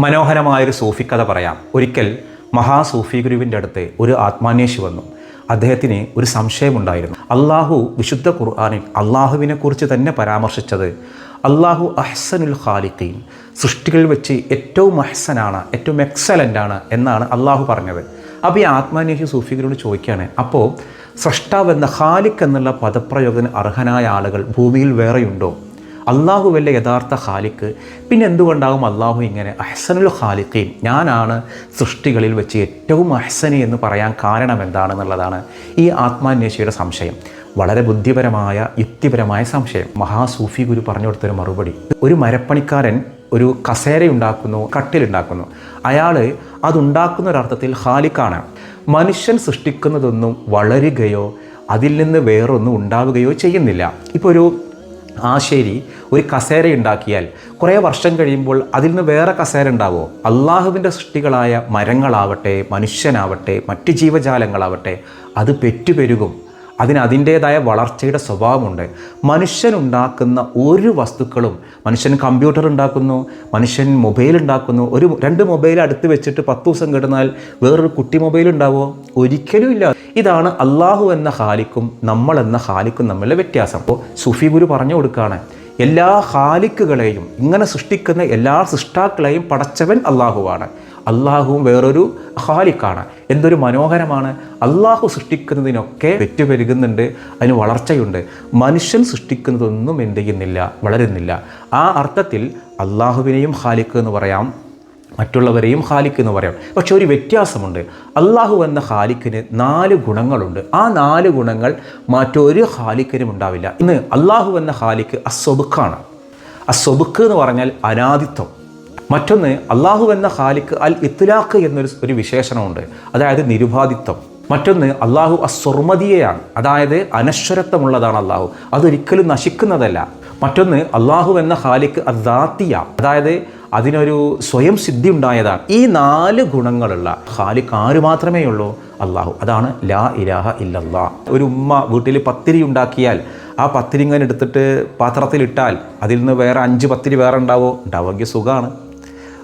മനോഹരമായൊരു സൂഫി കഥ പറയാം. ഒരിക്കൽ മഹാസൂഫി ഗുരുവിൻ്റെ അടുത്ത് ഒരു ആത്മാന്വേഷി വന്നു. അദ്ദേഹത്തിന് ഒരു സംശയമുണ്ടായിരുന്നു. അള്ളാഹു വിശുദ്ധ ഖുർആനിൽ അള്ളാഹുവിനെ കുറിച്ച് തന്നെ പരാമർശിച്ചത് അള്ളാഹു അഹ്സനുൽ ഖാലിഖീൻ, സൃഷ്ടികളിൽ വെച്ച് ഏറ്റവും അഹ്സനാണ്, ഏറ്റവും എക്സലൻ്റാണ് എന്നാണ് അള്ളാഹു പറഞ്ഞത്. അപ്പോൾ ഈ ആത്മാന്വേഷി സൂഫി ഗുരുവിനോട് ചോദിക്കുകയാണ്, അപ്പോൾ സ്രഷ്ടാവ് എന്ന ഖാലിഖ് എന്നുള്ള പദപ്രയോഗത്തിന് അർഹനായ ആളുകൾ ഭൂമിയിൽ വേറെയുണ്ടോ? അള്ളാഹു വല്ല യഥാർത്ഥ ഖാലിഖ്, പിന്നെ എന്തുകൊണ്ടാകും അള്ളാഹു ഇങ്ങനെ അഹ്സനുൽ ഖാലിഖീൻ, ഞാനാണ് സൃഷ്ടികളിൽ വെച്ച് ഏറ്റവും അഹ്സനി എന്ന് പറയാൻ കാരണം എന്താണെന്നുള്ളതാണ് ഈ ആത്മാന്വേഷിയുടെ സംശയം. വളരെ ബുദ്ധിപരമായ യുക്തിപരമായ സംശയം. മഹാസൂഫി ഗുരു പറഞ്ഞു കൊടുത്തൊരു മറുപടി: ഒരു മരപ്പണിക്കാരൻ ഒരു കസേരയുണ്ടാക്കുന്നു, കട്ടിലുണ്ടാക്കുന്നു. അയാൾ അതുണ്ടാക്കുന്ന ഒരർത്ഥത്തിൽ ഖാലിഖാണ്. മനുഷ്യൻ സൃഷ്ടിക്കുന്നതൊന്നും വളരുകയോ അതിൽ നിന്ന് വേറൊന്നും ഉണ്ടാവുകയോ ചെയ്യുന്നില്ല. ഇപ്പോൾ ഒരു ആശേരി ഒരു കസേര ഉണ്ടാക്കിയാൽ കുറേ വർഷം കഴിയുമ്പോൾ അതിൽ നിന്ന് വേറെ കസേര ഉണ്ടാവുമോ? അള്ളാഹുവിൻ്റെ സൃഷ്ടികളായ മരങ്ങളാവട്ടെ, മനുഷ്യനാവട്ടെ, മറ്റ് ജീവജാലങ്ങളാവട്ടെ, അത് പെറ്റുപെരുകും. അതിൻ്റേതായ വളർച്ചയുടെ സ്വഭാവമുണ്ട്. മനുഷ്യനുണ്ടാക്കുന്ന ഒരു വസ്തുക്കളും, മനുഷ്യൻ കമ്പ്യൂട്ടർ ഉണ്ടാക്കുന്നു, മനുഷ്യൻ മൊബൈൽ ഉണ്ടാക്കുന്നു. രണ്ട് മൊബൈൽ അടുത്ത് വെച്ചിട്ട് 10 ദിവസം കിടന്നാൽ വേറൊരു കുട്ടി മൊബൈൽ ഉണ്ടാവുമോ? ഒരിക്കലും ഇല്ല. ഇതാണ് അള്ളാഹു എന്ന ഖാലിഖും നമ്മൾ എന്ന ഖാലിഖും തമ്മിലുള്ള വ്യത്യാസം. അപ്പോൾ സൂഫി ഗുരു പറഞ്ഞു കൊടുക്കുകയാണ്, എല്ലാ ഖാലിഖുകളെയും, ഇങ്ങനെ സൃഷ്ടിക്കുന്ന എല്ലാ സൃഷ്ടാക്കളെയും പടച്ചവൻ അള്ളാഹുവാണ്. അള്ളാഹുവും വേറൊരു ഖാലിഖാണ്. എന്തൊരു മനോഹരമാണ്! അള്ളാഹു സൃഷ്ടിക്കുന്നതിനൊക്കെ പെറ്റുപെരുകുന്നുണ്ട്, അതിന് വളർച്ചയുണ്ട്. മനുഷ്യൻ സൃഷ്ടിക്കുന്നതൊന്നും എന്ത് ചെയ്യുന്നില്ല, വളരുന്നില്ല. ആ അർത്ഥത്തിൽ അള്ളാഹുവിനെയും ഖാലിഖ് എന്ന് പറയാം, മറ്റുള്ളവരെയും ഖാലിഖ് എന്ന് പറയാം. പക്ഷെ ഒരു വ്യത്യാസമുണ്ട്. അള്ളാഹു എന്ന ഖാലിഖിന് 4 ഗുണങ്ങളുണ്ട്. ആ 4 ഗുണങ്ങൾ മറ്റൊരു ഖാലിഖിനും ഉണ്ടാവില്ല. ഇന്ന് അള്ളാഹു എന്ന ഖാലിഖ് അസ്വബുഖാണ്. അസ്വബുഖ് എന്ന് പറഞ്ഞാൽ അനാദിത്വം. മറ്റൊന്ന് അള്ളാഹു എന്ന ഖാലിഖ് അൽ ഇത്ലാഖ് എന്നൊരു വിശേഷണമുണ്ട്, അതായത് നിരുപാധിത്വം. മറ്റൊന്ന് അള്ളാഹു അസ്വർമദിയയാണ്, അതായത് അനശ്വരത്വമുള്ളതാണ് അള്ളാഹു, അതൊരിക്കലും നശിക്കുന്നതല്ല. മറ്റൊന്ന് അള്ളാഹു എന്ന ഖാലിഖ് അദാത്തിയ, അതായത് അതിനൊരു സ്വയം സിദ്ധി ഉണ്ടായതാണ്. ഈ 4 ഗുണങ്ങളുള്ള ഖാലിഖ് ആര് മാത്രമേ ഉള്ളൂ? അള്ളാഹു. അതാണ് ലാ ഇലാഹ ഇല്ലല്ലാ. ഒരു ഉമ്മ വീട്ടിൽ പത്തിരി ഉണ്ടാക്കിയാൽ ആ പത്തിരി ഇങ്ങനെ എടുത്തിട്ട് പാത്രത്തിലിട്ടാൽ അതിൽ നിന്ന് വേറെ 5 പത്തിരി വേറെ ഉണ്ടാവുമെങ്കിൽ സുഖമാണ്.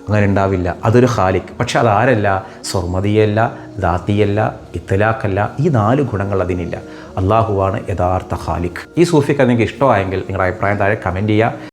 അങ്ങനെ ഉണ്ടാവില്ല. അതൊരു ഖാലിഖ്. പക്ഷെ അതാരല്ല? സ്വർമദിയല്ല, ദാത്തിയല്ല, ഇത്ലാഖല്ല. ഈ 4 ഗുണങ്ങൾ അതിനില്ല. അള്ളാഹുവാണ് യഥാർത്ഥ ഖാലിഖ്. ഈ സൂഫിക്ക് നിങ്ങൾക്ക് ഇഷ്ടമായെങ്കിൽ നിങ്ങളുടെ അഭിപ്രായം താഴെ കമൻറ്റ് ചെയ്യുക.